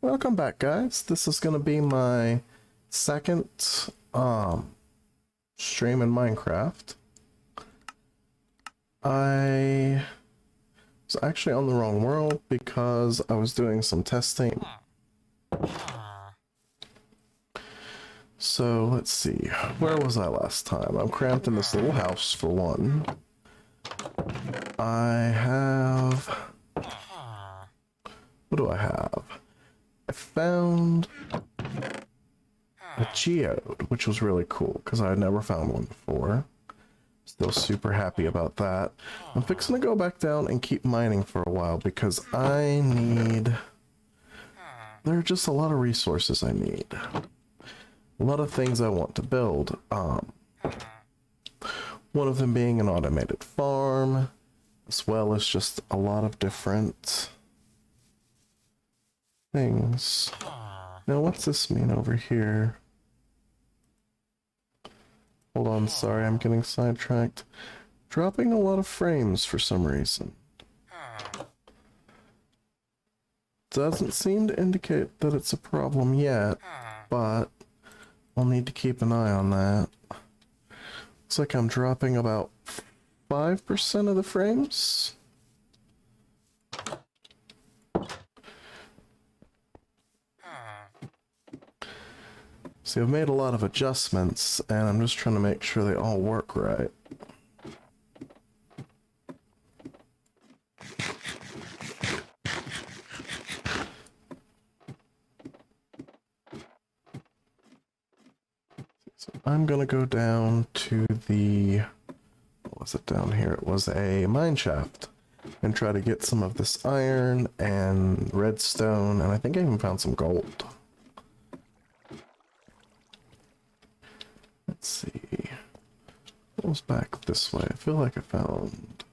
Welcome back, guys. This is gonna be my second stream in Minecraft. I was actually on the wrong world because I was doing some testing. So let's see, where was I last time? I'm cramped in this little house for one. I have... what do I have? I found a geode, which was really cool because I had never found one before. Still super happy about that. I'm fixing to go back down and keep mining for a while because I need... there are just a lot of resources I need. A lot of things I want to build. One of them being an automated farm, as well as just a lot of different things. Now, what's this mean over here? Hold on, sorry, I'm getting sidetracked. Dropping a lot of frames for some reason. Doesn't seem to indicate that it's a problem yet, but I'll need to keep an eye on that. Looks like I'm dropping about 5% of the frames. See, I've made a lot of adjustments, and I'm just trying to make sure they all work right. So I'm gonna go down to the... what was it down here? It was a mine shaft. And try to get some of this iron and redstone, and I think I even found some gold. Let's see. What was back this way? I feel like I found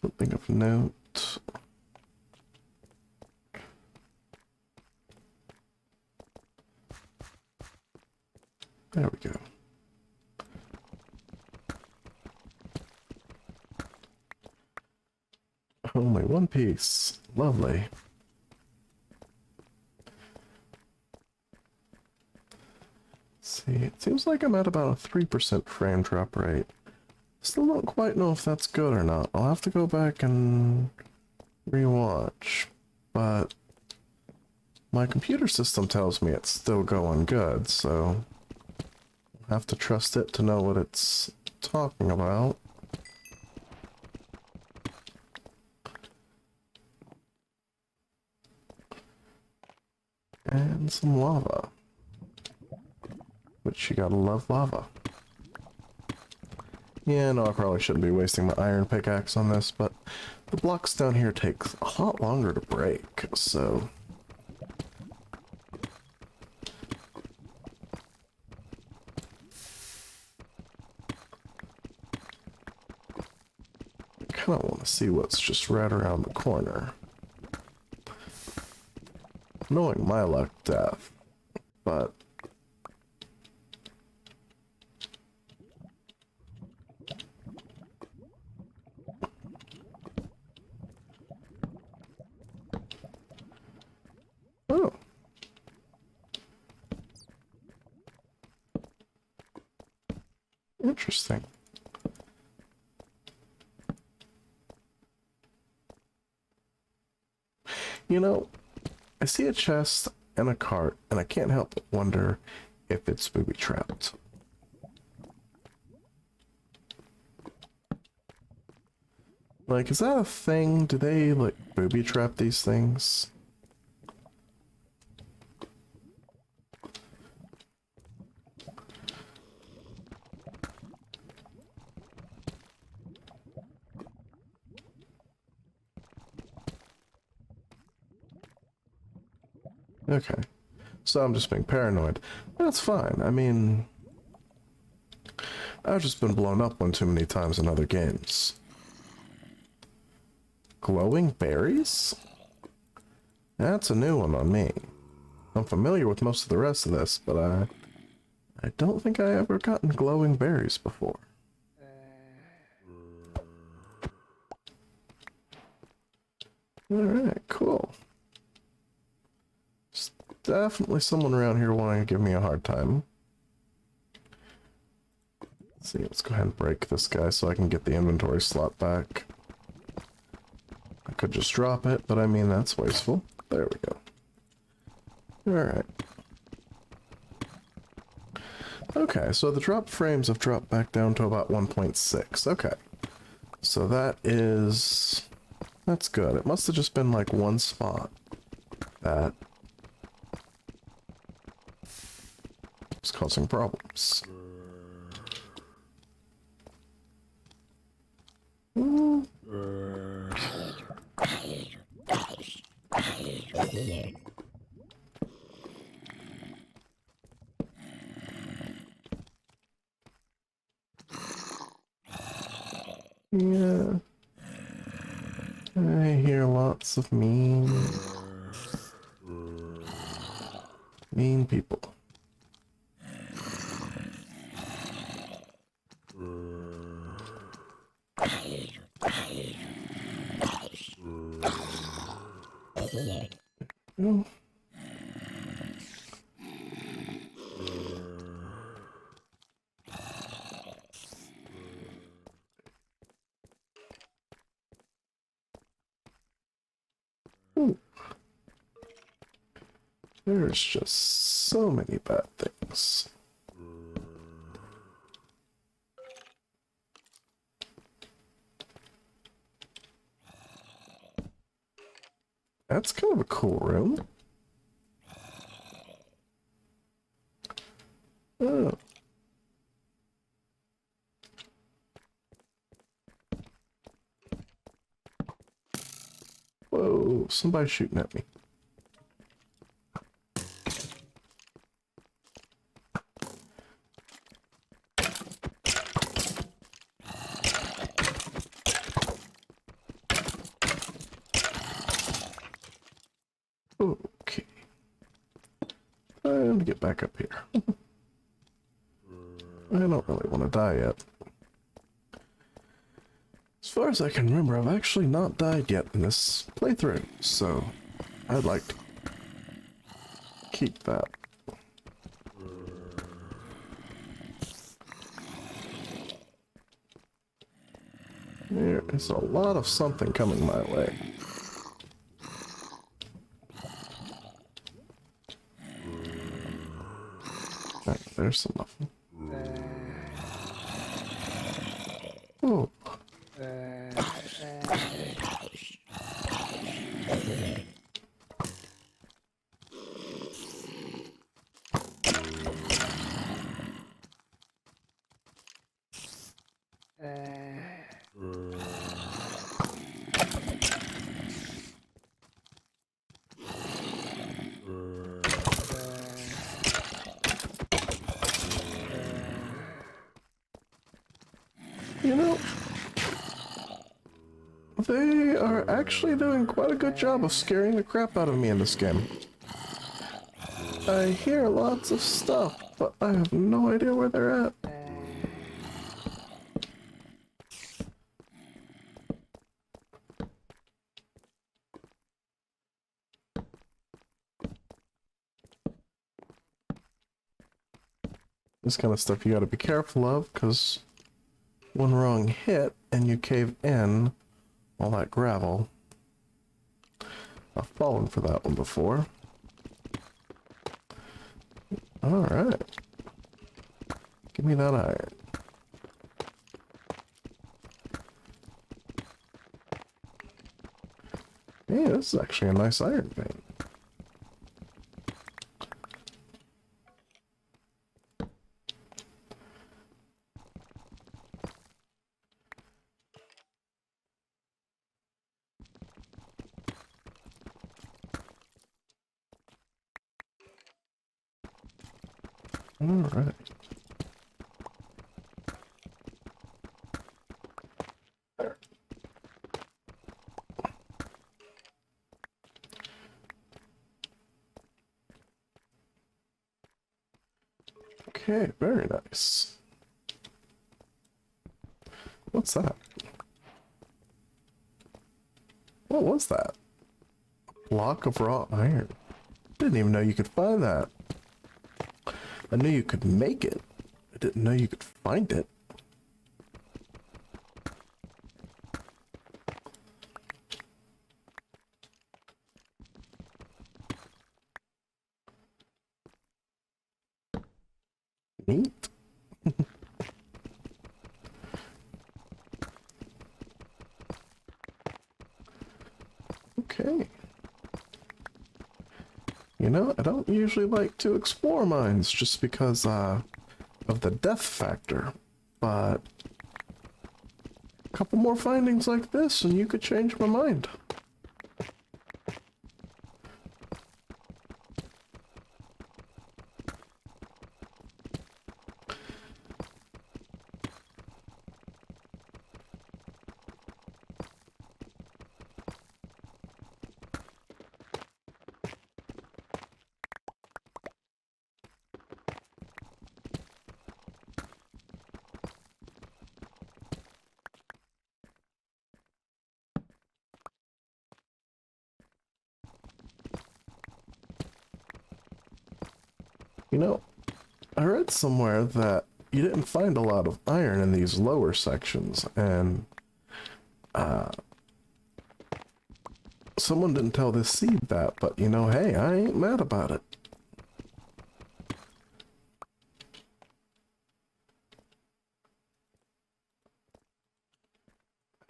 something of note. There we go. Only one piece. Lovely. See, it seems like I'm at about a 3% frame drop rate. Still don't quite know if that's good or not. I'll have to go back and rewatch, but my computer system tells me it's still going good, so I'll have to trust it to know what it's talking about. And some lava. Which you gotta love lava. Yeah, no, I probably shouldn't be wasting my iron pickaxe on this, but the blocks down here take a lot longer to break, so... I kinda wanna see what's just right around the corner. Knowing my luck, death, but... oh. Interesting. You know, I see a chest and a cart, and I can't help but wonder if it's booby-trapped. Like, is that a thing? Do they, like, booby-trap these things? Okay. So I'm just being paranoid. That's fine. I mean... I've just been blown up one too many times in other games. Glowing berries? That's a new one on me. I'm familiar with most of the rest of this, but I don't think I ever gotten glowing berries before. Alright, cool. definitely someone around here wanting to give me a hard time. Let's see, let's go ahead and break this guy so I can get the inventory slot back. I could just drop it, but I mean, that's wasteful. There we go. Alright. Okay, so the drop frames have dropped back down to about 1.6. Okay. So that is... that's good. It must have just been like one spot that was causing problems. Yeah. I hear lots of mean people. Oh. Ooh. There's just so many bad things. That's kind of a cool room. Oh. Whoa, somebody's shooting at me. Okay. Time to get back up here. I don't really want to die yet. As far as I can remember, I've actually not died yet in this playthrough, so I'd like to keep that. There is a lot of something coming my way. Right, there's some of them. Oh. You know, they are actually doing quite a good job of scaring the crap out of me in this game. I hear lots of stuff, but I have no idea where they're at. This kind of stuff you gotta be careful of, because one wrong hit and you cave in all that gravel. I've fallen for that one before. Alright. Give me that iron. Hey, this is actually a nice iron vein. Alright. There. Okay, very nice. What's that? What was that? A block of raw iron. What did didn't even know you could find that. I knew you could make it. I didn't know you could find it. Neat. Okay. You know, I don't usually like to explore mines just because of the death factor, but a couple more findings like this and you could change my mind. You know, I read somewhere that you didn't find a lot of iron in these lower sections, and someone didn't tell this seed that, but you know, hey, I ain't mad about it.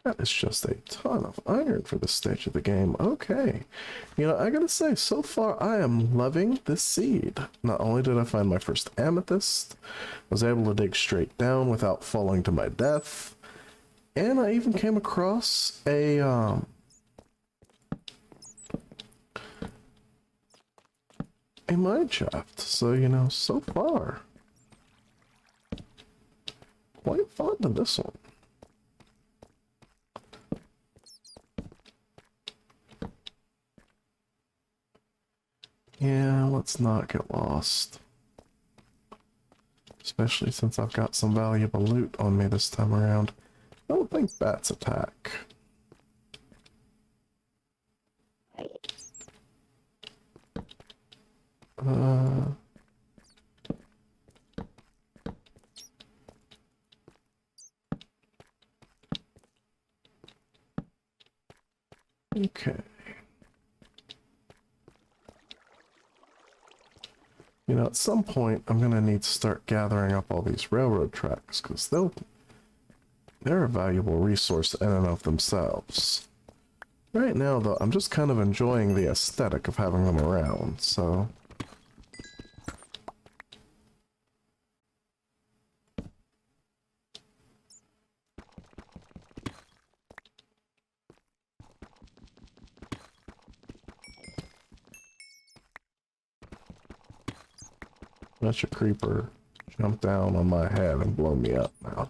That is just a ton of iron for this stage of the game. Okay. You know, I gotta say, so far I am loving this seed. Not only did I find my first amethyst, I was able to dig straight down without falling to my death, and I even came across a mine shaft. So, you know, so far, quite fond of this one. Yeah, let's not get lost. Especially since I've got some valuable loot on me this time around. I don't think bats attack. Okay. You know, at some point, I'm gonna need to start gathering up all these railroad tracks, because they're a valuable resource in and of themselves. Right now, though, I'm just kind of enjoying the aesthetic of having them around, so... Let your creeper jump down on my head and blow me up now.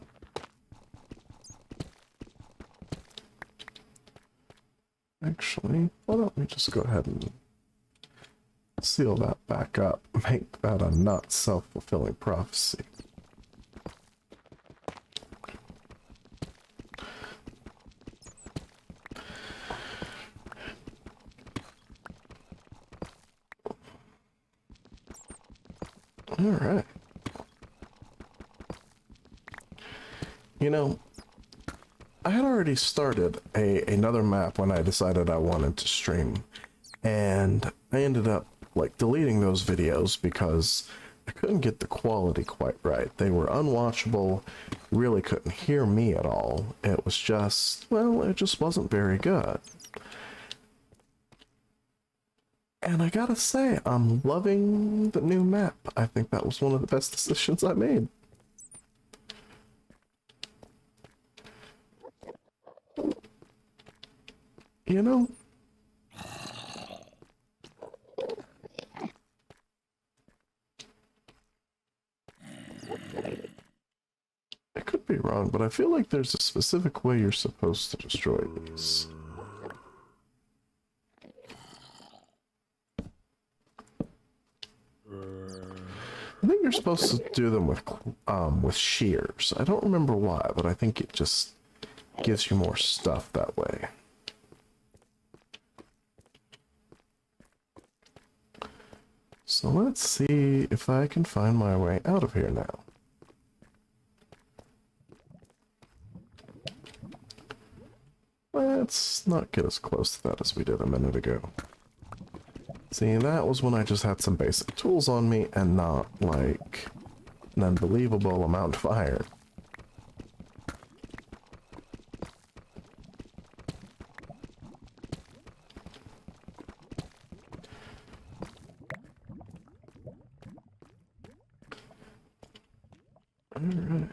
Actually, why don't we just go ahead and seal that back up, make that a not self-fulfilling prophecy. Alright. You know, I had already started another map when I decided I wanted to stream, and I ended up like deleting those videos because I couldn't get the quality quite right. They were unwatchable, really couldn't hear me at all. It was just, well, it just wasn't very good. And I gotta say, I'm loving the new map. I think that was one of the best decisions I made. You know? I could be wrong, but I feel like there's a specific way you're supposed to destroy these. I think you're supposed to do them with shears. I don't remember why, but I think it just gives you more stuff that way. So let's see if I can find my way out of here now. Let's not get as close to that as we did a minute ago. See, that was when I just had some basic tools on me and not, like, an unbelievable amount of iron. Alright.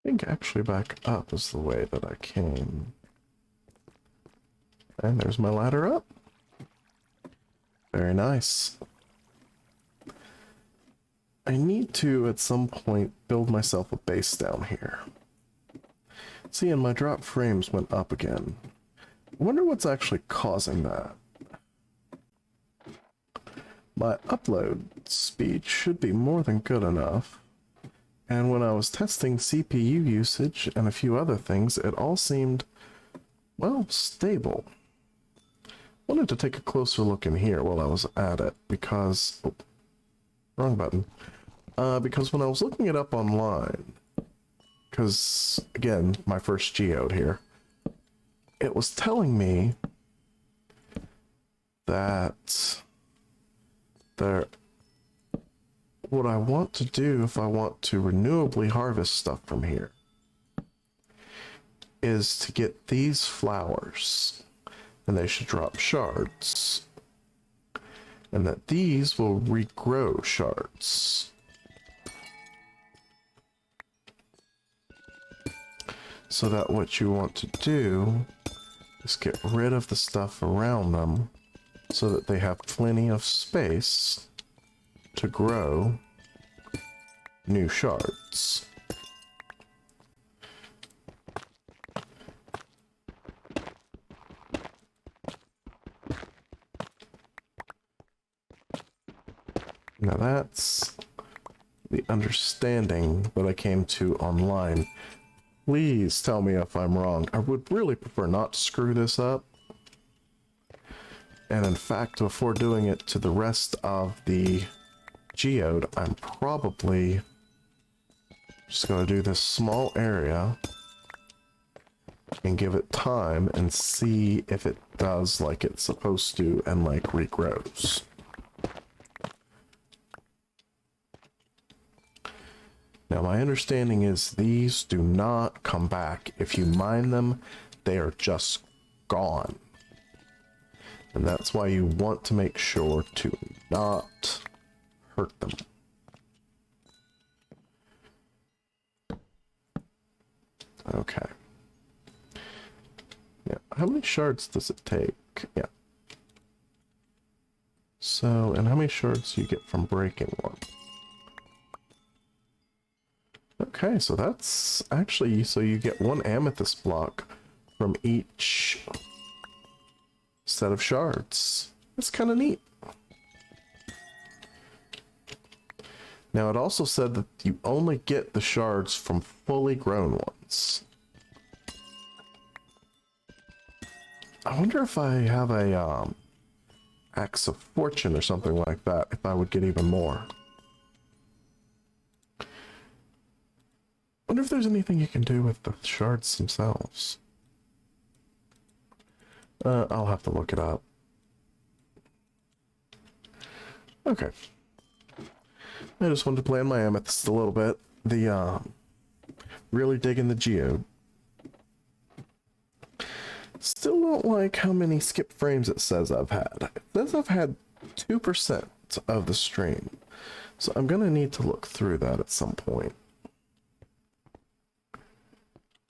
I think actually back up is the way that I came. And there's my ladder up. Very nice. I need to, at some point, build myself a base down here. See, and my drop frames went up again. I wonder what's actually causing that. My upload speed should be more than good enough. And when I was testing CPU usage and a few other things, it all seemed, well, stable. Wanted to take a closer look in here while I was at it, because... Oh, wrong button. Because when I was looking it up online, because, again, my first geode here, it was telling me that what I want to do if I want to renewably harvest stuff from here is to get these flowers, and they should drop shards, and that these will regrow shards. So that what you want to do is get rid of the stuff around them so that they have plenty of space to grow new shards. Now that's the understanding that I came to online. Please tell me if I'm wrong. I would really prefer not to screw this up. And in fact, before doing it to the rest of the geode, I'm probably just going to do this small area and give it time and see if it does like it's supposed to and like regrows. Now my understanding is these do not come back. If you mine them, they are just gone. And that's why you want to make sure to not hurt them. Okay. Yeah, how many shards does it take? Yeah. So, and how many shards do you get from breaking one? Okay, so that's actually, so you get one amethyst block from each set of shards. That's kind of neat. Now it also said that you only get the shards from fully grown ones. I wonder if I have a axe of fortune or something like that, if I would get even more. Wonder if there's anything you can do with the shards themselves. I'll have to look it up. Okay. I just wanted to play on my amethyst a little bit. Really digging the geode. Still don't like how many skip frames it says I've had. It says I've had 2% of the stream. So I'm gonna need to look through that at some point.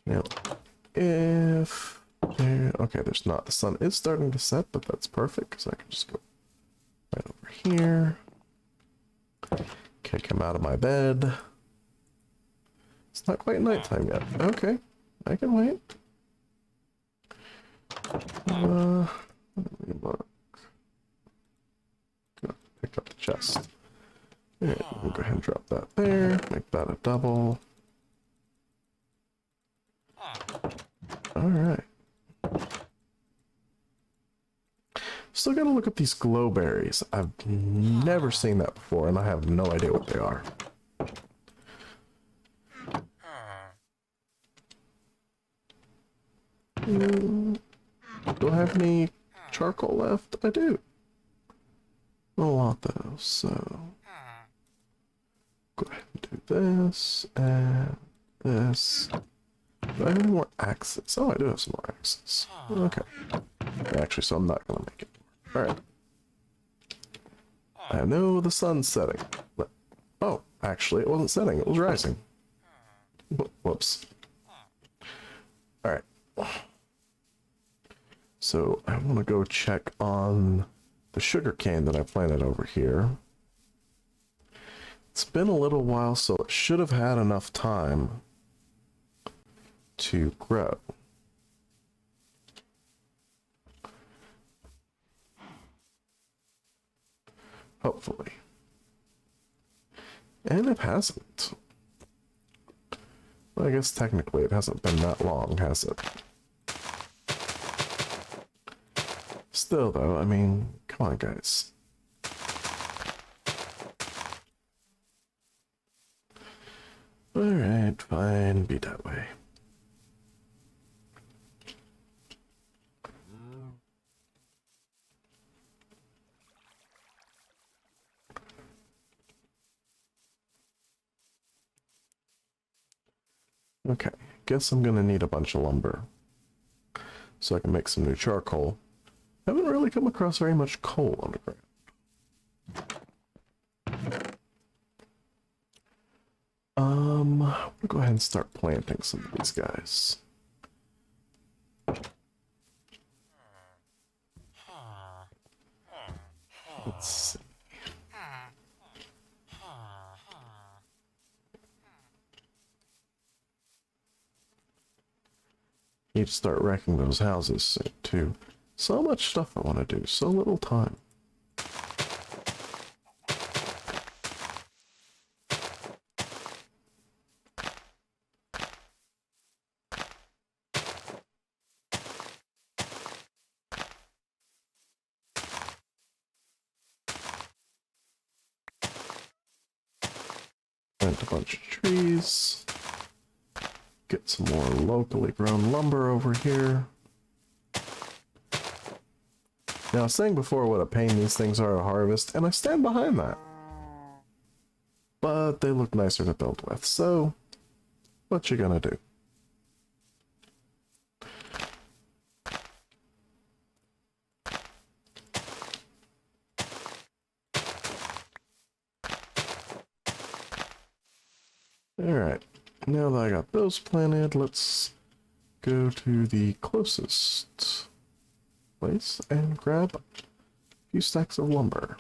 Now, if there, okay, there's not. The sun is starting to set, but that's perfect because I can just go right over here. Take him out of my bed. It's not quite nighttime yet. Okay, I can wait. Let me look. Pick up the chest. Alright, we'll go ahead and drop that there. Make that a double. Alright. Still gotta look up these glow berries. I've never seen that before, and I have no idea what they are. Do I have any charcoal left? I do. A lot though, so go ahead and do this and this. Do I have any more axes? Oh, I do have some more axes. Okay. Actually, so I'm not gonna make it. Alright. I know the sun's setting. But, oh, actually, it wasn't setting, it was rising. Whoops. Alright. So, I want to go check on the sugarcane that I planted over here. It's been a little while, so it should have had enough time to grow. Hopefully. And it hasn't. Well, I guess technically it hasn't been that long, has it? Still, though, I mean, come on, guys. Alright, fine, be that way. Okay, guess I'm gonna need a bunch of lumber so I can make some new charcoal. Haven't really come across very much coal underground. I'm gonna go ahead and start planting some of these guys. Let's see. Need to start wrecking those houses soon, too. So much stuff I want to do, so little time. Plant a bunch of trees. Get some more locally grown lumber over here. Now, I was saying before what a pain these things are to harvest, and I stand behind that. But they look nicer to build with, so what you gonna do? Alright, now that I got those planted, let's go to the closest place and grab a few stacks of lumber.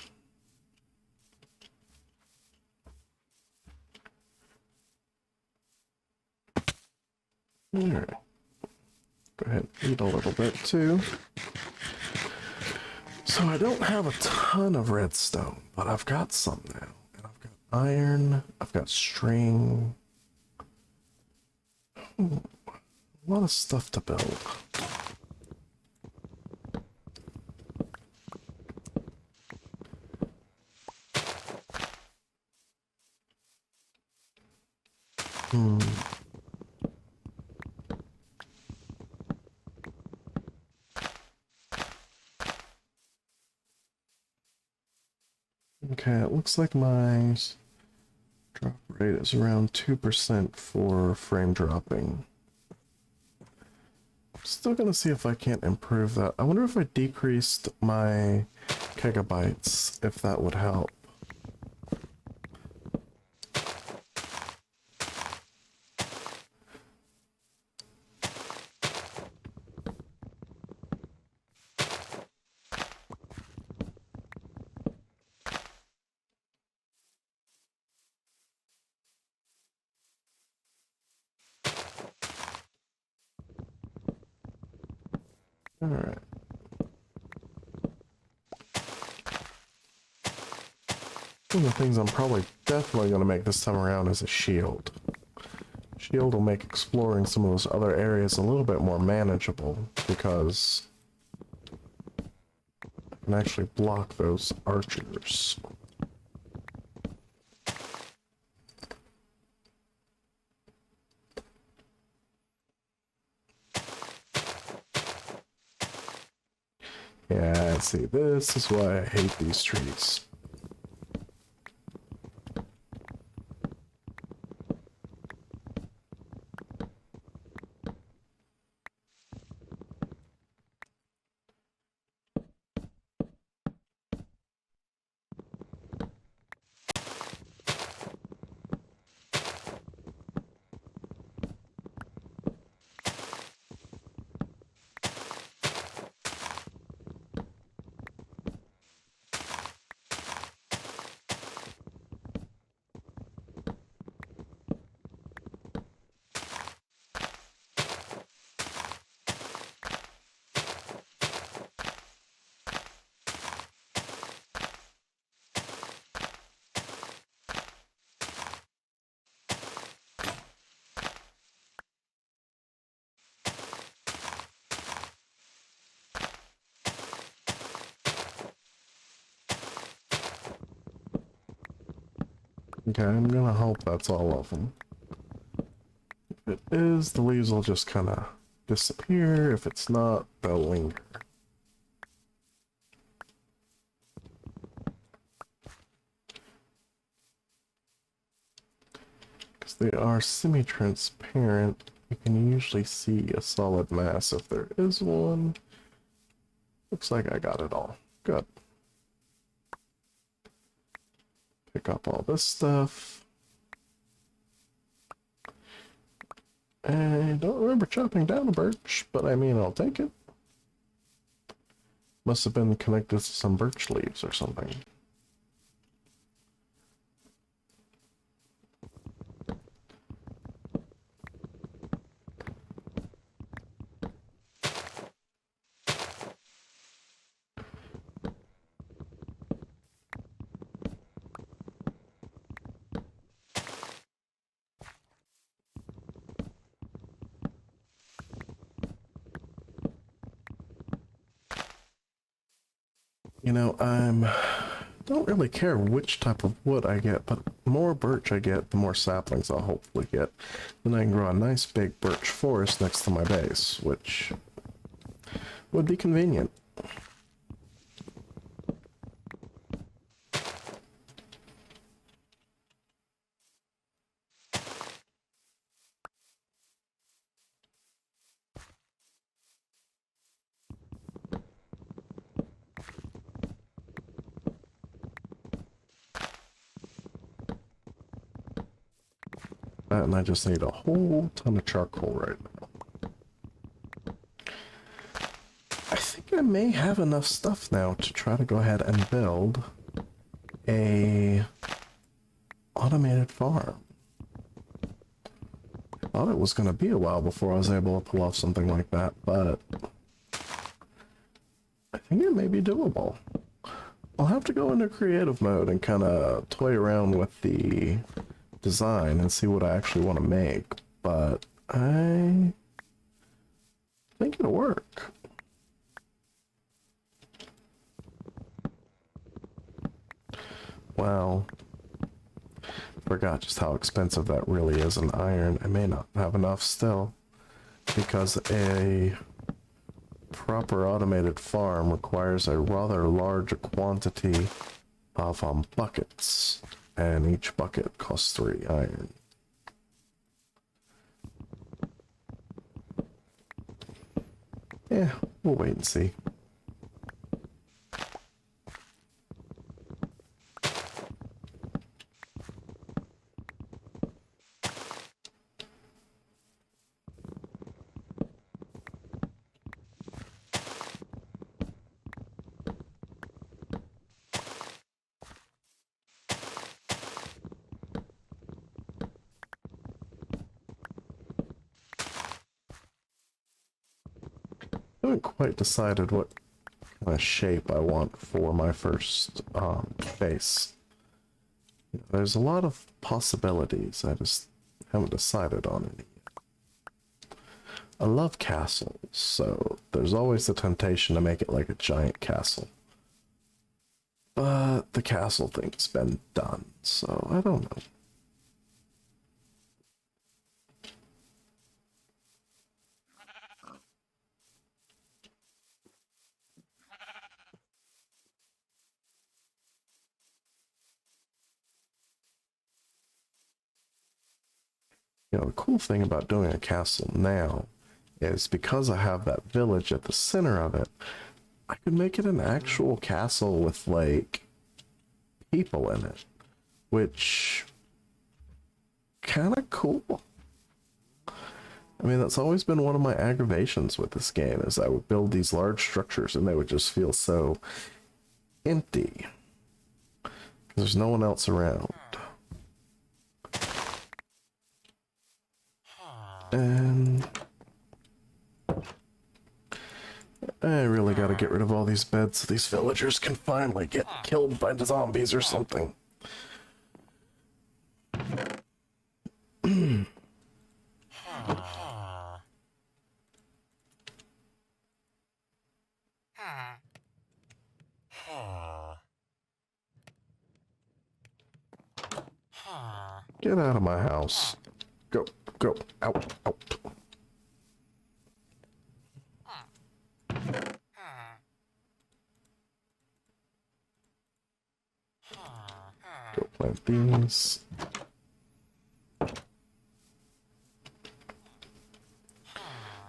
Alright. Go ahead and eat a little bit too. So I don't have a ton of redstone, but I've got some now. And I've got iron, I've got string. Ooh, a lot of stuff to build. Okay, it looks like my drop rate is around 2% for frame dropping. Still gonna see if I can't improve that. I wonder if I decreased my gigabytes, if that would help. Alright. One of the things I'm probably definitely going to make this time around is a shield. Shield will make exploring some of those other areas a little bit more manageable because I can actually block those archers. Yeah, see, this is why I hate these trees. Okay, I'm gonna hope that's all of them. If it is, the leaves will just kind of disappear. If it's not, they'll linger. Because they are semi-transparent, you can usually see a solid mass if there is one. Looks like I got it all. Good. Pick up all this stuff. I don't remember chopping down a birch, but I mean, I'll take it. Must have been connected to some birch leaves or something. You know, don't really care which type of wood I get, but the more birch I get, the more saplings I'll hopefully get. Then I can grow a nice big birch forest next to my base, which would be convenient. And I just need a whole ton of charcoal right now. I think I may have enough stuff now to try to go ahead and build a automated farm. I thought it was going to be a while before I was able to pull off something like that, but I think it may be doable. I'll have to go into creative mode and kind of toy around with the design and see what I actually want to make, but I think it'll work. Wow. Forgot just how expensive that really is in iron. I may not have enough still, because a proper automated farm requires a rather large quantity of buckets, and each bucket costs 3 iron. Yeah, we'll wait and see. haven't quite decided what kind of shape I want for my first base. There's a lot of possibilities. I just haven't decided on any yet. I love castles, so there's always the temptation to make it like a giant castle. But the castle thing's been done, so I don't know. You know, the cool thing about doing a castle now is because I have that village at the center of it, I could make it an actual castle with, like, people in it, which kind of cool. I mean, that's always been one of my aggravations with this game, is I would build these large structures and they would just feel so empty because there's no one else around. And I really gotta get rid of all these beds so these villagers can finally get killed by the zombies or something. Get out of my house. Go, go, out, out. Go plant these. Let's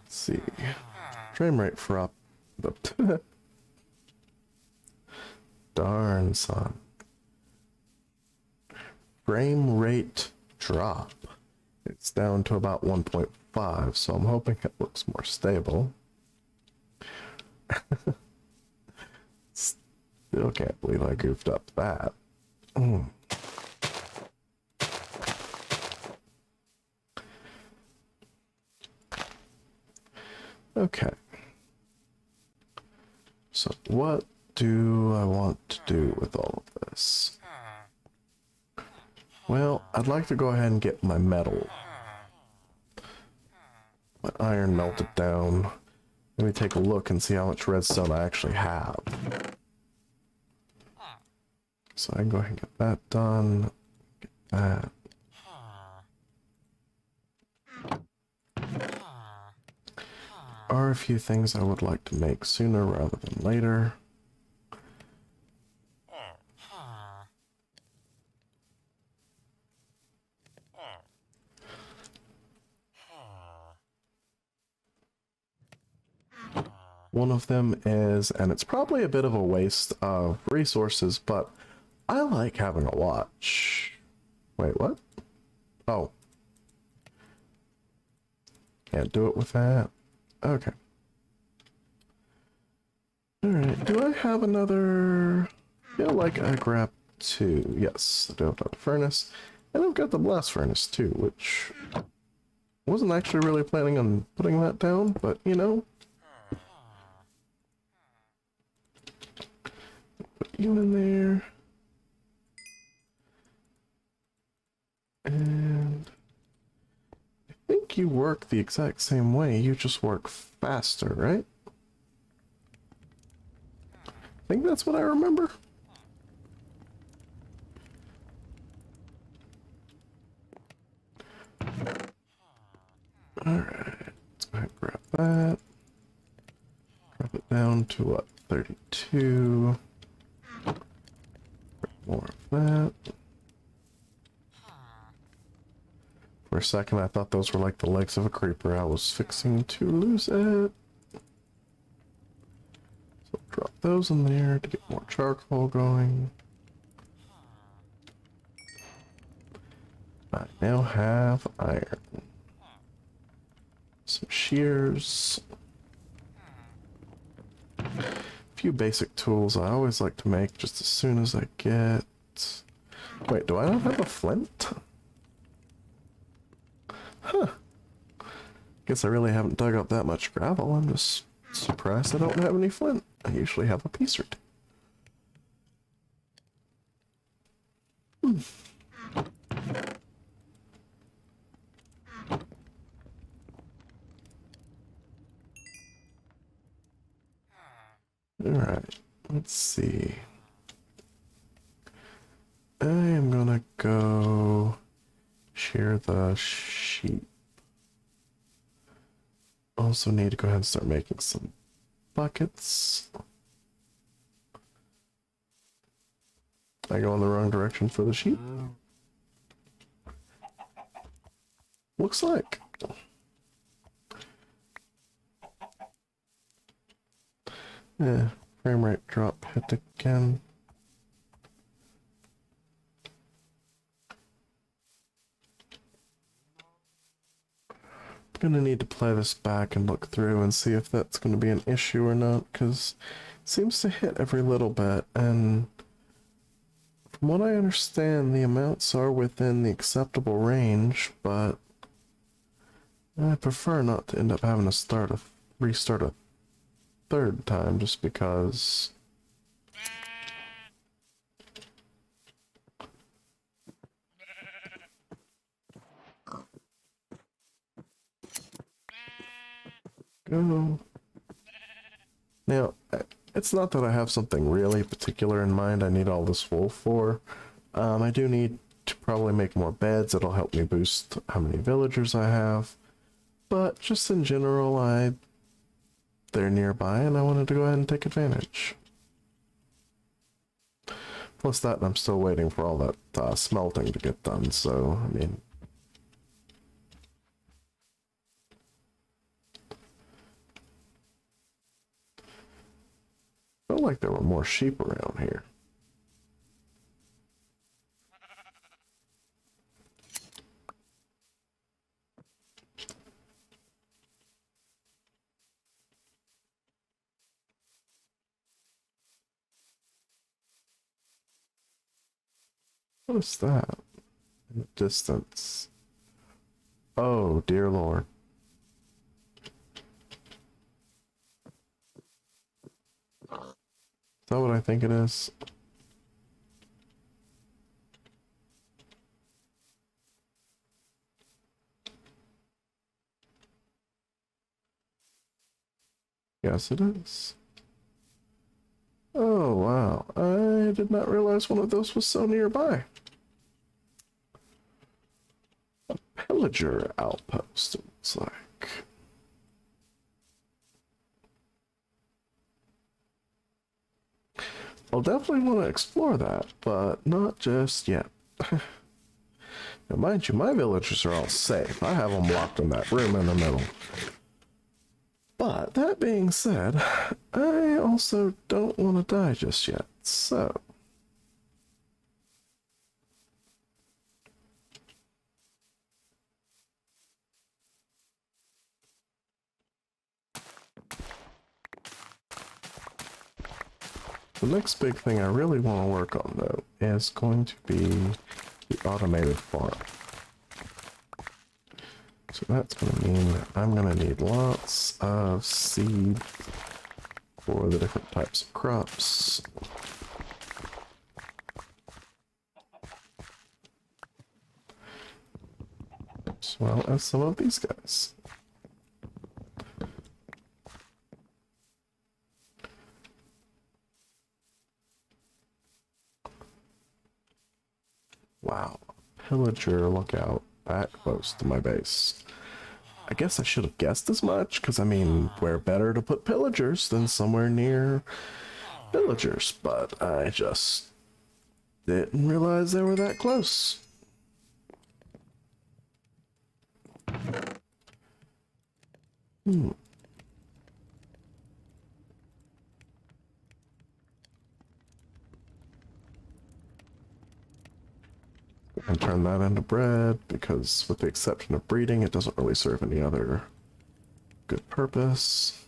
see. Frame rate for up. Darn, son. Frame rate drop. It's down to about 1.5, so I'm hoping it looks more stable. Still can't believe I goofed up that. Okay. So what do I want to do with all of this? Well, I'd like to go ahead and get my metal. My iron melted down. Let me take a look and see how much redstone I actually have. So I can go ahead and get that done. Get that. Are a few things I would like to make sooner rather than later. One of them is, and it's probably a bit of a waste of resources, but I like having a watch. Wait, what? Oh. Can't do it with that. Okay. Alright, do I have another... Yeah, like I grabbed two. Yes, I do have another furnace. And I've got the blast furnace too, which... I wasn't actually really planning on putting that down, but you know... Put you in there. And... I think you work the exact same way, you just work faster, right? I think that's what I remember. Alright, let's go ahead and grab that. Drop it down to what, 32. More of that. For a second I thought those were like the legs of a creeper. I was fixing to lose it. So drop those in there to get more charcoal going. I now have iron. Some shears. A few basic tools I always like to make just as soon as I get... Wait, do I not have a flint? Huh. Guess I really haven't dug up that much gravel. I'm just Surprised I don't have any flint. I usually have a piece or two. Alright, let's see. I am gonna go shear the sheep. Also need to go ahead and start making some buckets. I go in the wrong direction for the sheep? Looks like. Yeah, frame rate drop hit again. I'm gonna need to play this back and look through and see if that's gonna be an issue or not, because it seems to hit every little bit, and from what I understand, the amounts are within the acceptable range, but I prefer not to end up having to restart a third time just because. Go. Now, it's not that I have something really particular in mind I need all this wool for. I do need to probably make more beds. It'll help me boost how many villagers I have. But just in general, they're nearby and I wanted to go ahead and take advantage. Plus that, I'm still waiting for all that smelting to get done, so, I mean... Felt like there were more sheep around here. What is that in the distance? Oh, dear Lord. Is that what I think it is? Yes, it is. Oh, wow. I did not realize one of those was so nearby. A Pillager Outpost, it looks like. I'll definitely want to explore that, but not just yet. Now, mind you, my villagers are all safe. I have them locked in that room in the middle. But that being said, I also don't want to die just yet, so... The next big thing I really want to work on, though, is going to be the automated farm. So that's going to mean that I'm going to need lots of seed for the different types of crops. As well as some of these guys. Wow, Pillager lookout that close to my base. I guess I should have guessed as much, because I mean, where better to put pillagers than somewhere near villagers, but I just didn't realize they were that close. And turn that into bread, because with the exception of breeding, it doesn't really serve any other good purpose.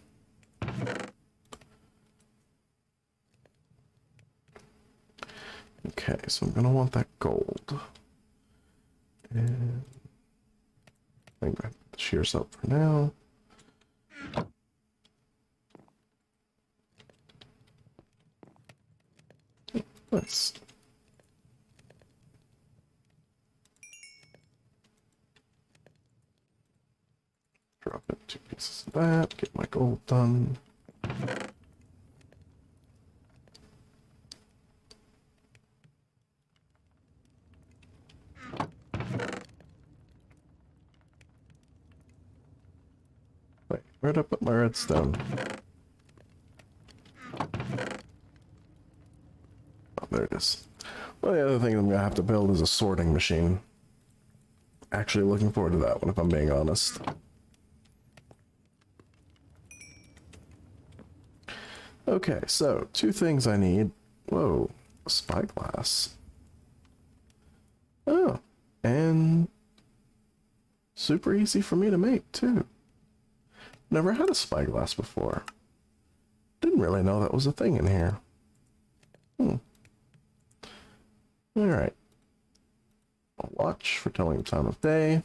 Okay, so I'm gonna want that gold. And I'm gonna shears up for now. seeds. Drop in 2 pieces of that, get my gold done. Wait, where'd I put my redstone? Oh, there it is. Well, the other thing I'm gonna have to build is a sorting machine. Actually looking forward to that one, if I'm being honest. Okay, so 2 things I need. Whoa, a spyglass. Oh, and super easy for me to make, too. Never had a spyglass before. Didn't really know that was a thing in here. Alright. A watch for telling the time of day.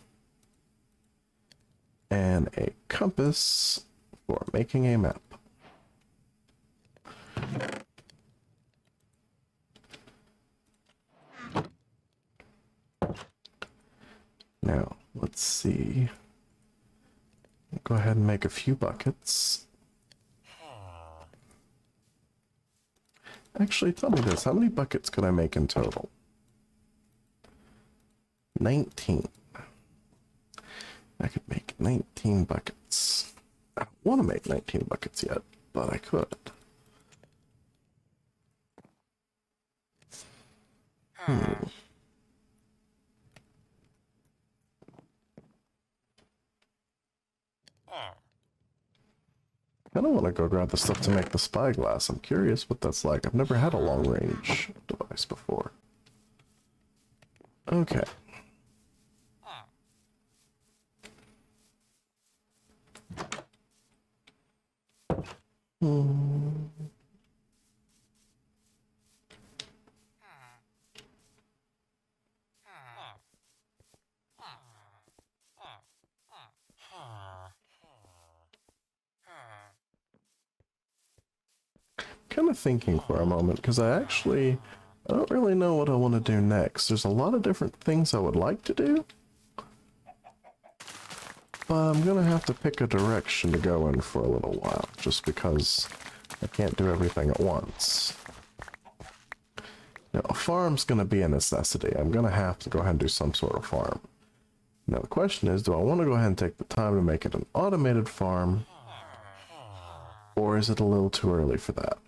And a compass for making a map. Now, let's see. Go ahead and make a few buckets. Actually, tell me this. How many buckets could I make in total? 19. I could make 19 buckets. I don't want to make 19 buckets yet, but I could. I don't want to go grab the stuff to make the spyglass. I'm curious what that's like. I've never had a long-range device before. Okay. Kind of thinking for a moment, because I don't really know what I want to do next. There's a lot of different things I would like to do, but I'm gonna have to pick a direction to go in for a little while, just because I can't do everything at once. Now, a farm's gonna be a necessity. I'm gonna have to go ahead and do some sort of farm. Now the question is, do I want to go ahead and take the time to make it an automated farm, or is it a little too early for that?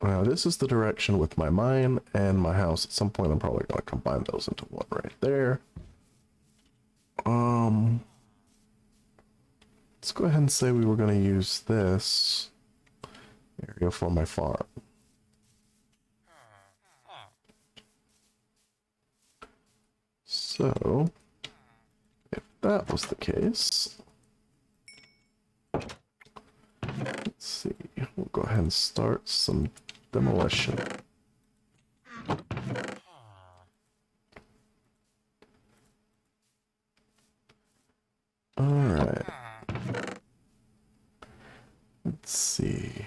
Now this is the direction with my mine and my house. At some point I'm probably going to combine those into one right there. Let's go ahead and say we were going to use this area for my farm. So, if that was the case, let's see, we'll go ahead and start some demolition. Alright. Let's see.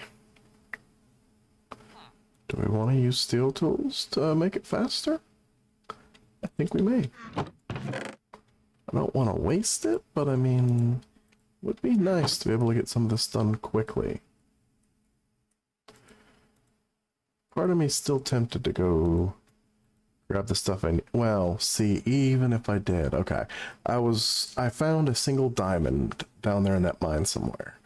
Do we want to use steel tools to make it faster? I think we may. I don't want to waste it, but I mean, it would be nice to be able to get some of this done quickly. Part of me is still tempted to go grab the stuff I need. Well, see, even if I did, okay. I found a single diamond down there in that mine somewhere.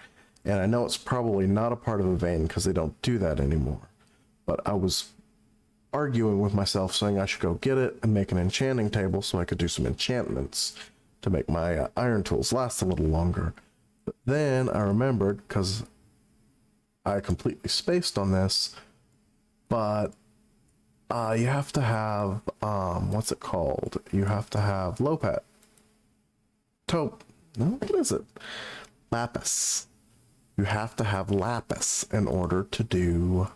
And I know it's probably not a part of a vein because they don't do that anymore. But I was arguing with myself saying I should go get it and make an enchanting table so I could do some enchantments to make my iron tools last a little longer. But then I remembered, because I completely spaced on this, but you have to have, what's it called? You have to have Lopet. Taupe. No, what is it? Lapis. You have to have lapis in order to do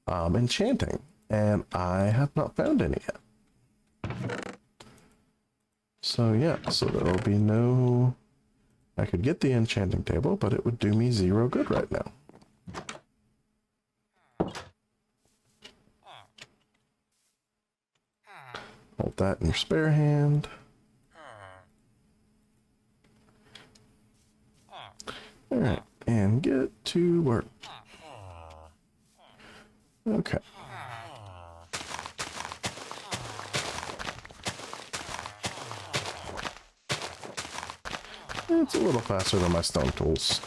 enchanting. And I have not found any yet. So yeah, so there will be no I could get the enchanting table, but it would do me 0 good right now. Hold that in your spare hand. Alright, and get to work. Okay. It's a little faster than my stone tools.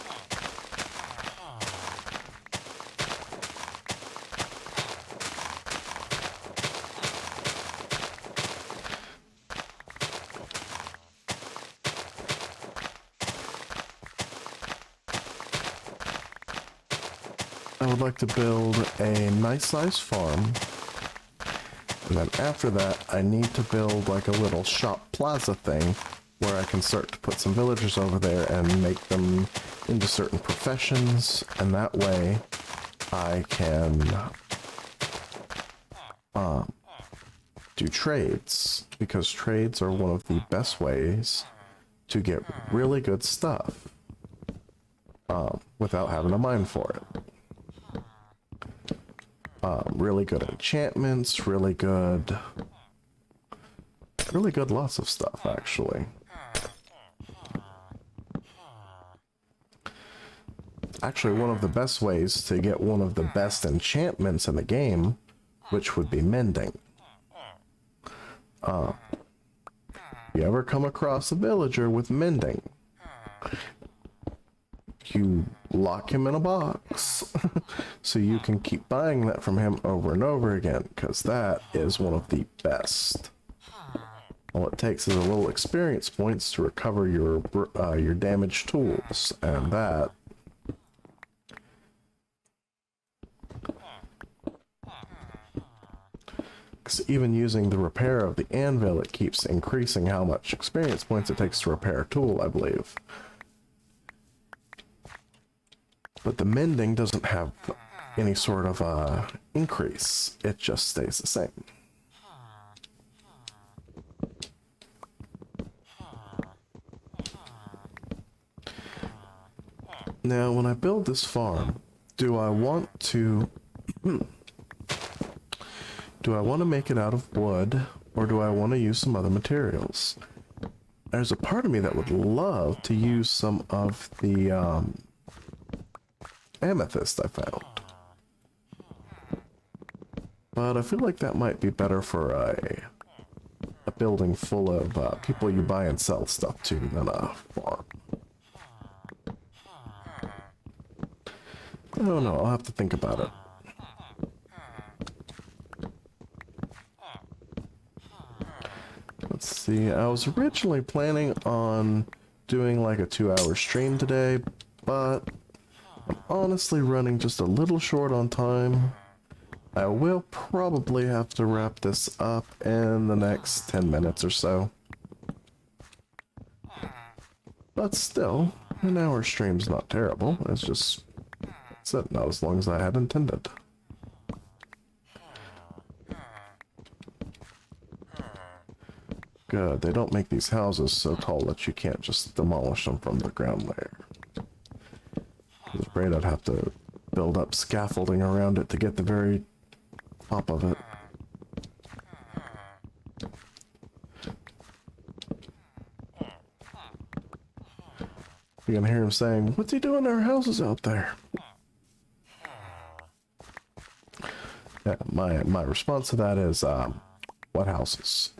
I would like to build a nice sized farm. And then after that, I need to build like a little shop plaza thing where I can start to put some villagers over there and make them into certain professions. And that way I can do trades, because trades are one of the best ways to get really good stuff without having to mine for it. Really good enchantments, really good lots of stuff, actually. Actually, one of the best ways to get one of the best enchantments in the game, which would be mending. You ever come across a villager with mending, you lock him in a box so you can keep buying that from him over and over again, because that is one of the best. All it takes is a little experience points to recover your damaged tools, and that because even using the repair of the anvil, it keeps increasing how much experience points it takes to repair a tool, I believe. But the mending doesn't have any sort of increase. It just stays the same. Now, when I build this farm, do I want to make it out of wood, or do I want to use some other materials? There's a part of me that would love to use some of the amethyst I found, but I feel like that might be better for a building full of people you buy and sell stuff to than a farm. I don't know, I'll have to think about it. Let's see, I was originally planning on doing like a 2-hour stream today, but I'm honestly running just a little short on time. I will probably have to wrap this up in the next 10 minutes or so. But still, an hour stream's not terrible. It's just not as long as I had intended. Good, they don't make these houses so tall that you can't just demolish them from the ground layer. I was afraid I'd have to build up scaffolding around it to get the very top of it. You're gonna hear him saying, "What's he doing to our houses out there?" Yeah, my response to that is, what houses?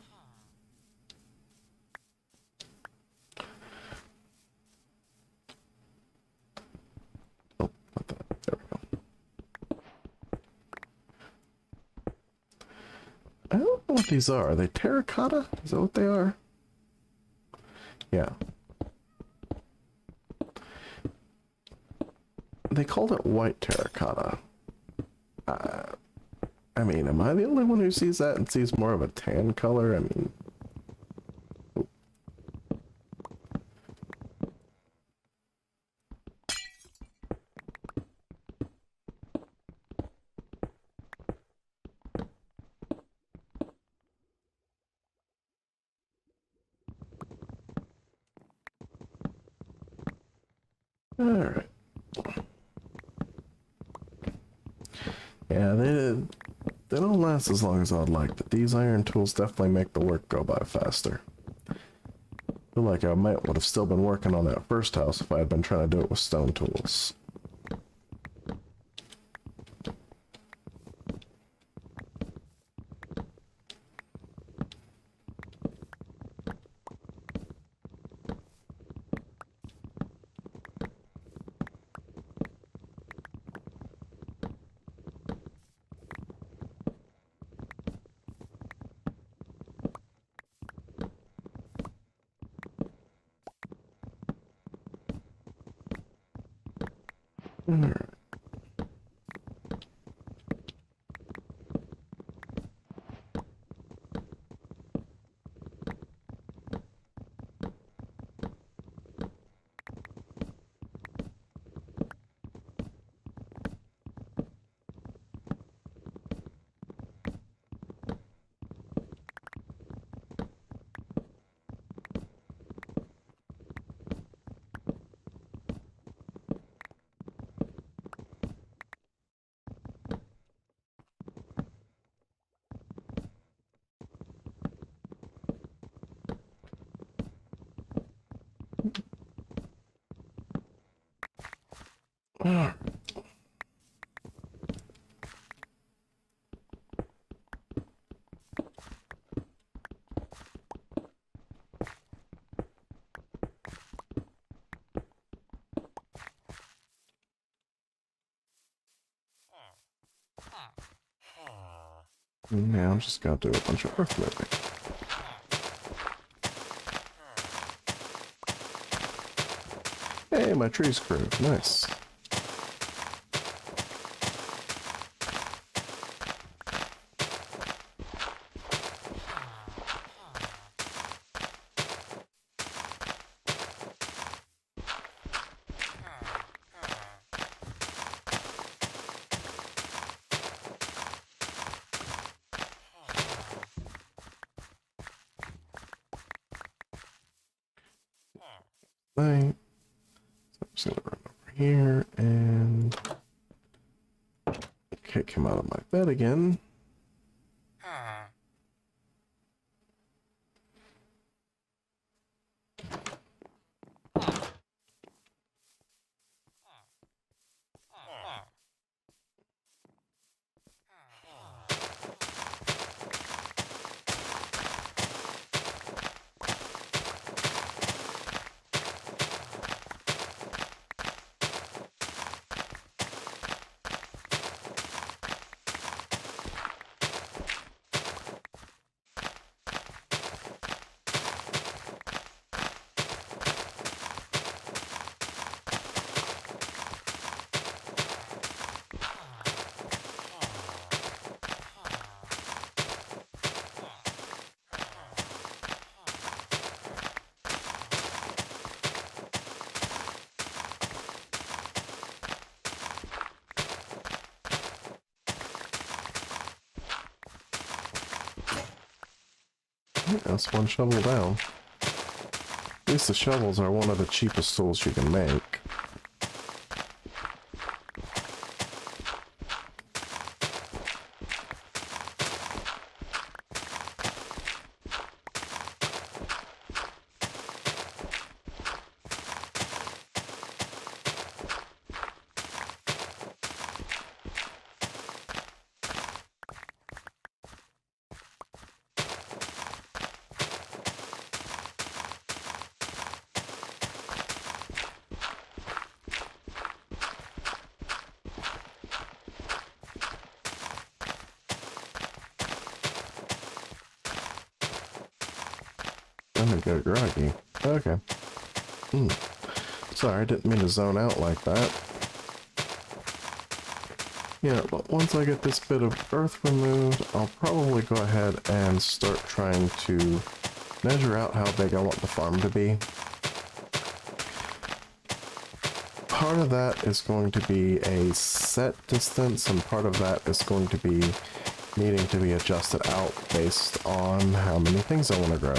Oh, not that. There we go. I don't know what these are. Are they terracotta? Is that what they are? Yeah. They called it white terracotta. I mean, am I the only one who sees that and sees more of a tan color? I mean... Alright. Yeah, they don't last as long as I'd like, but these iron tools definitely make the work go by faster. I feel like I would have still been working on that first house if I had been trying to do it with stone tools. Alright. Alright. Now I'm just gonna do a bunch of earth moving. Hey, my trees grew. Nice. Right. So I'm just gonna run over here and kick him out of my bed again. That's one shovel down. At least the shovels are one of the cheapest tools you can make. I'm gonna get groggy. Okay. Sorry, I didn't mean to zone out like that. Yeah, but once I get this bit of earth removed, I'll probably go ahead and start trying to measure out how big I want the farm to be. Part of that is going to be a set distance, and part of that is going to be needing to be adjusted out based on how many things I want to grow.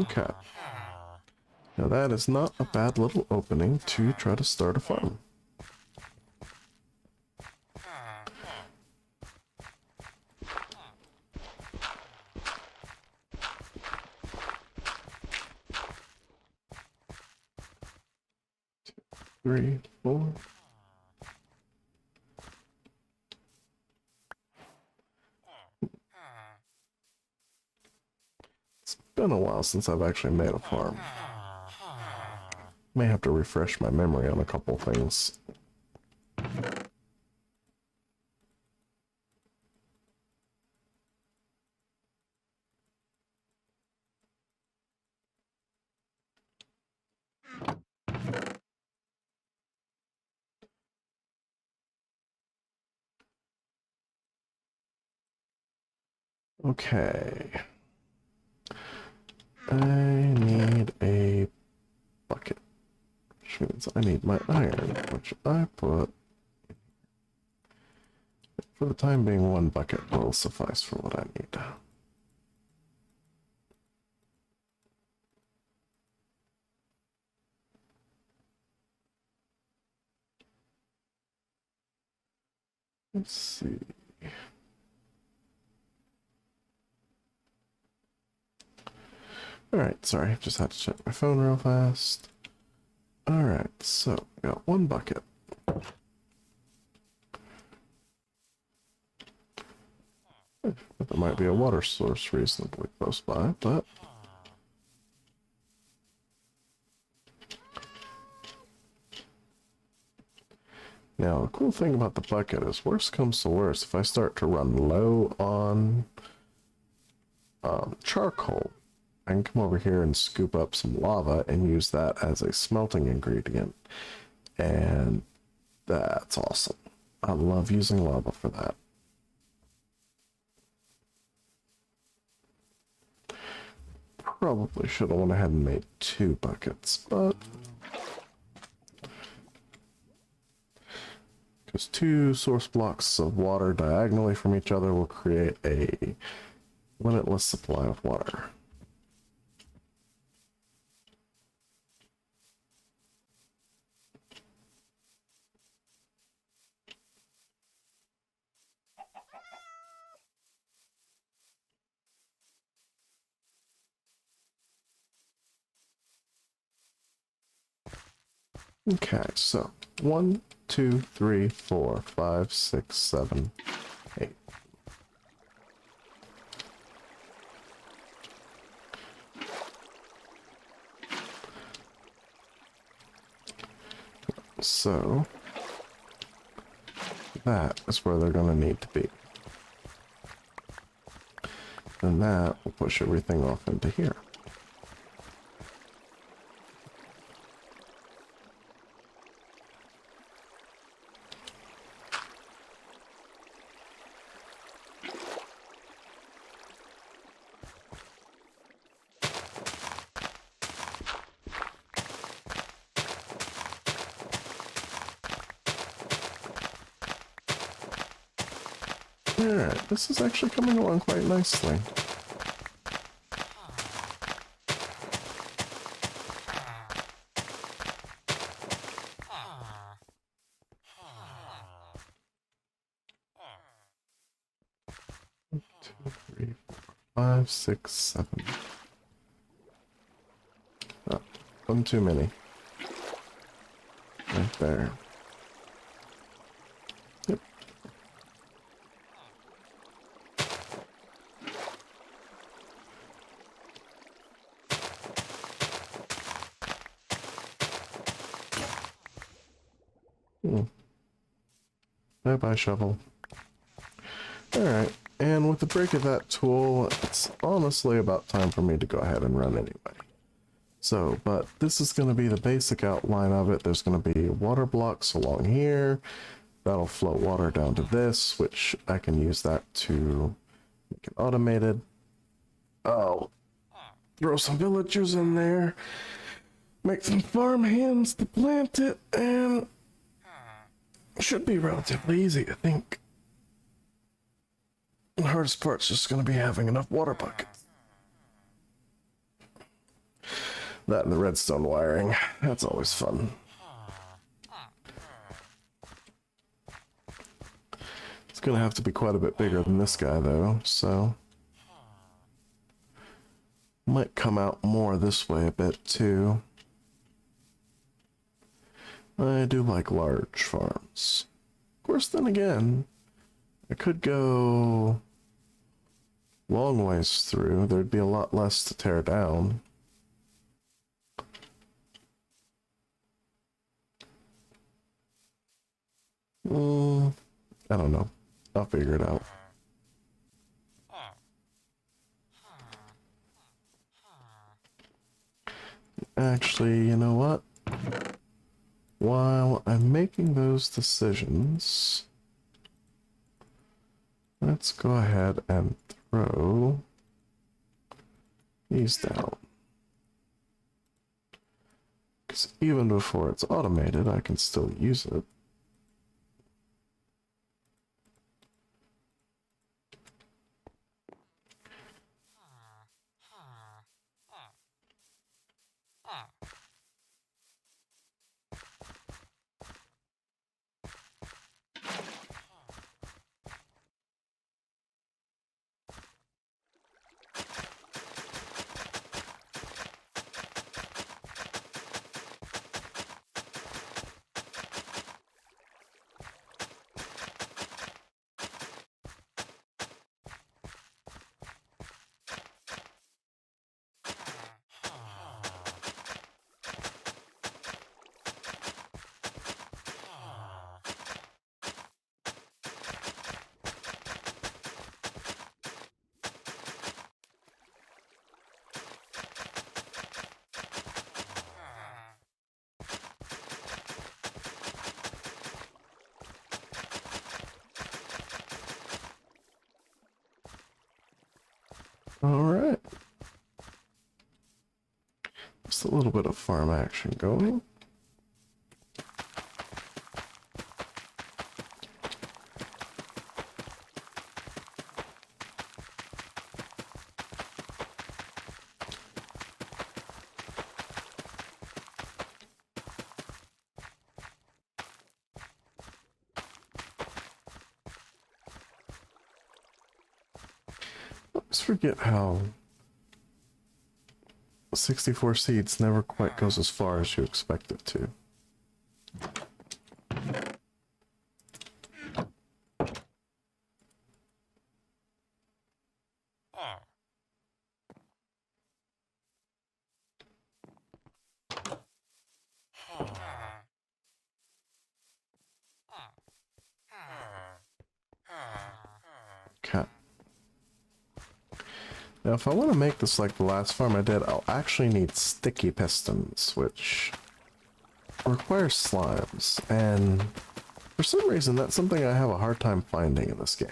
Okay. Now that is not a bad little opening to try to start a farm. Three, four. It's been a while since I've actually made a farm. May have to refresh my memory on a couple things. Okay. I need a bucket, which means I need my iron, which I put. For the time being, one bucket will suffice for what I need. Let's see. Alright, sorry, just had to check my phone real fast. Alright, so we got one bucket. There might be a water source reasonably close by, but now the cool thing about the bucket is, worst comes to worst, if I start to run low on charcoal, I can come over here and scoop up some lava and use that as a smelting ingredient, and that's awesome. I love using lava for that. Probably should have went ahead and made 2 buckets, but because 2 source blocks of water diagonally from each other will create a limitless supply of water. Okay, so 1, 2, 3, 4, 5, 6, 7, 8. So that is where they're going to need to be. And that will push everything off into here. Alright, this is actually coming along quite nicely. One, 2, 3, 4, 5, 6, 7. Oh, one too many. Right there. Yep. Bye-bye, shovel. Alright, and with the break of that tool, it's honestly about time for me to go ahead and run anyway. So, but this is going to be the basic outline of it. There's going to be water blocks along here. That'll flow water down to this, which I can use that to make it automated. I'll throw some villagers in there, make some farm hands to plant it, and it should be relatively easy, I think. The hardest part's just going to be having enough water buckets. That and the redstone wiring. That's always fun. It's gonna have to be quite a bit bigger than this guy though, so might come out more this way a bit too. I do like large farms. Of course, then again, I could go long ways through. There'd be a lot less to tear down. I don't know. I'll figure it out. Actually, you know what? While I'm making those decisions, let's go ahead and throw these down. Because even before it's automated, I can still use it. Alright. Just a little bit of farm action going. Let's forget how 64 seeds never quite goes as far as you expect it to. Okay. Now, if I want to make this like the last farm I did, I'll actually need sticky pistons, which requires slimes, and for some reason that's something I have a hard time finding in this game.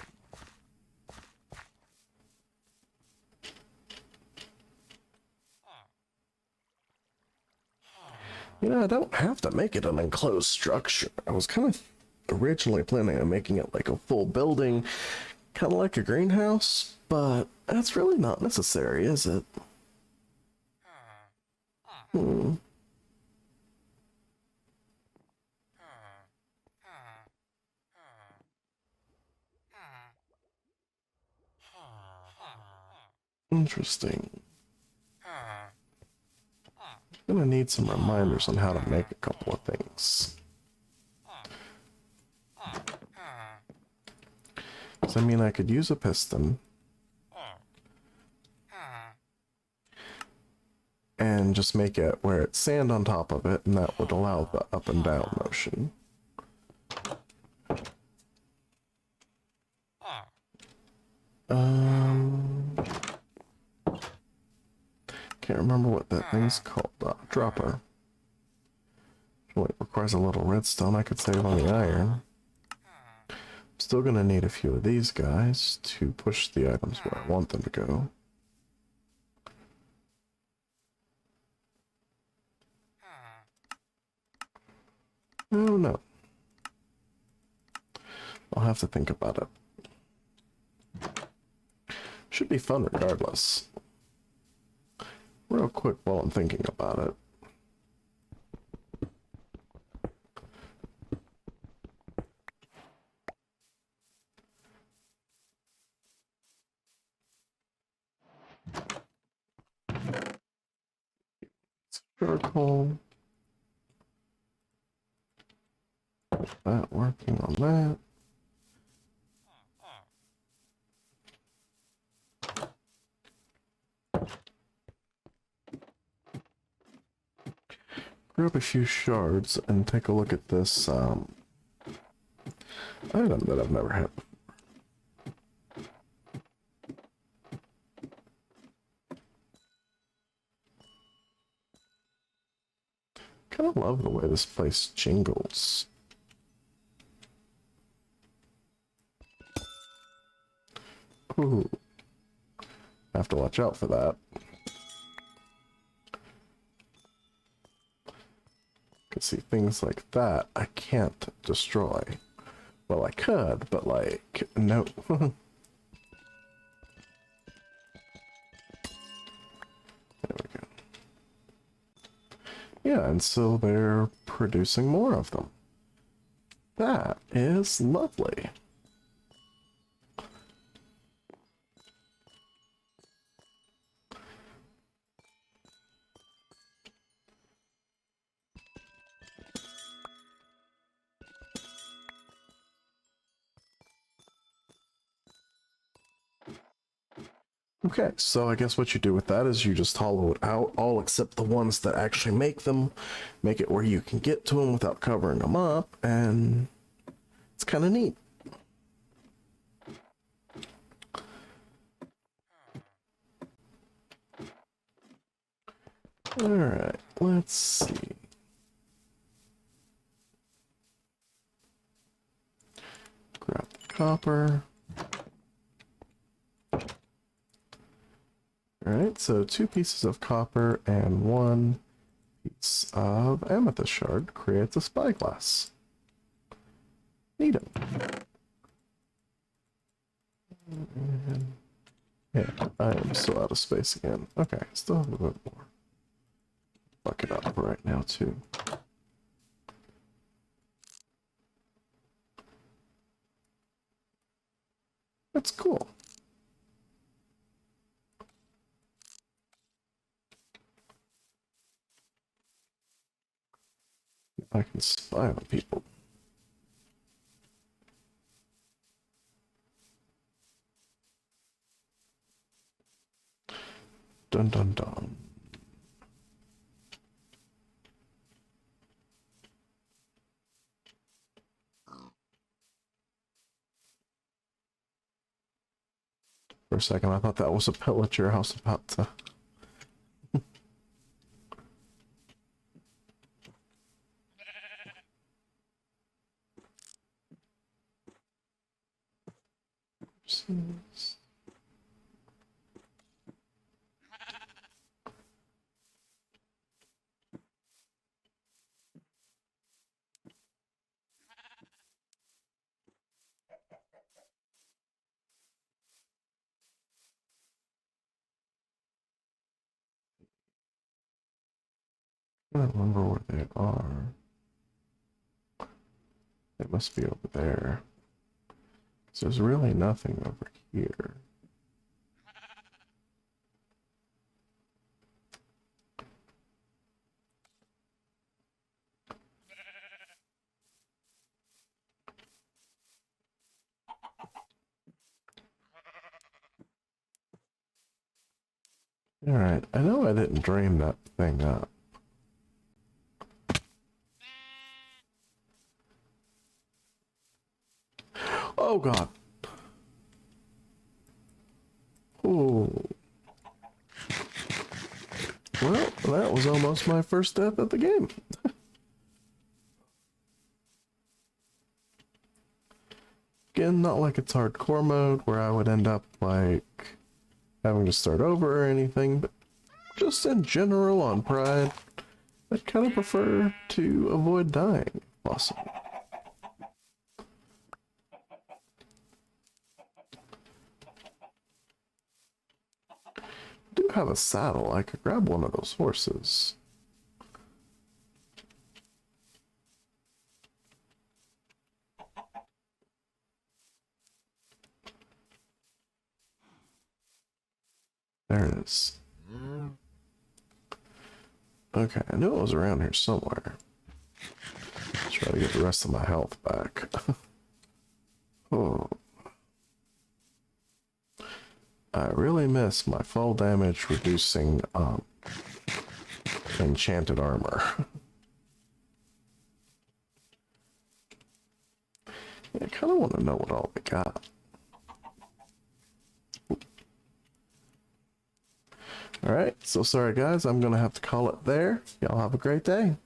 You know, I don't have to make it an enclosed structure. I was kind of originally planning on making it like a full building, kind of like a greenhouse, but that's really not necessary, is it? Interesting. I'm gonna need some reminders on how to make a couple of things. So, I mean, I could use a piston and just make it where it's sand on top of it, and that would allow the up and down motion. Can't remember what that thing's called. Dropper. Well, it requires a little redstone. I could save on the iron. Still gonna need a few of these guys to push the items where I want them to go. Oh no. I'll have to think about it. Should be fun regardless. Real quick. quick while I'm thinking about it. Charcoal. That working on that. Grab a few shards and take a look at this item that I've never had. Kind of love the way this place jingles. Ooh. Have to watch out for that. Can see things like that I can't destroy. Well, I could, but like, no. There we go. Yeah, and so they're producing more of them. That is lovely. Okay, so I guess what you do with that is you just hollow it out, all except the ones that actually make them, make it where you can get to them without covering them up, and it's kind of neat. Alright, let's see. Grab the copper. Alright, so 2 pieces of copper and 1 piece of amethyst shard creates a spyglass. Neat. Yeah, I am so out of space again. Okay, still have a bit more. Fuck it up right now too. That's cool. I can spy on people. Dun dun dun. For a second, I thought that was a pillager I was about to. I don't remember where they are. They must be over there. So there's really nothing over here. Alright, I know I didn't drain that thing up. Oh god. Oh. Well, that was almost my first death at the game. Again, not like it's hardcore mode where I would end up like having to start over or anything, but just in general on Pride, I'd kind of prefer to avoid dying if possible. Do have a saddle. I could grab one of those horses. There it is. Okay, I knew it was around here somewhere. Try to get the rest of my health back. Oh. I really miss my fall damage reducing enchanted armor. Yeah, I kind of want to know what all we got. Alright, so sorry guys, I'm gonna have to call it there. Y'all have a great day.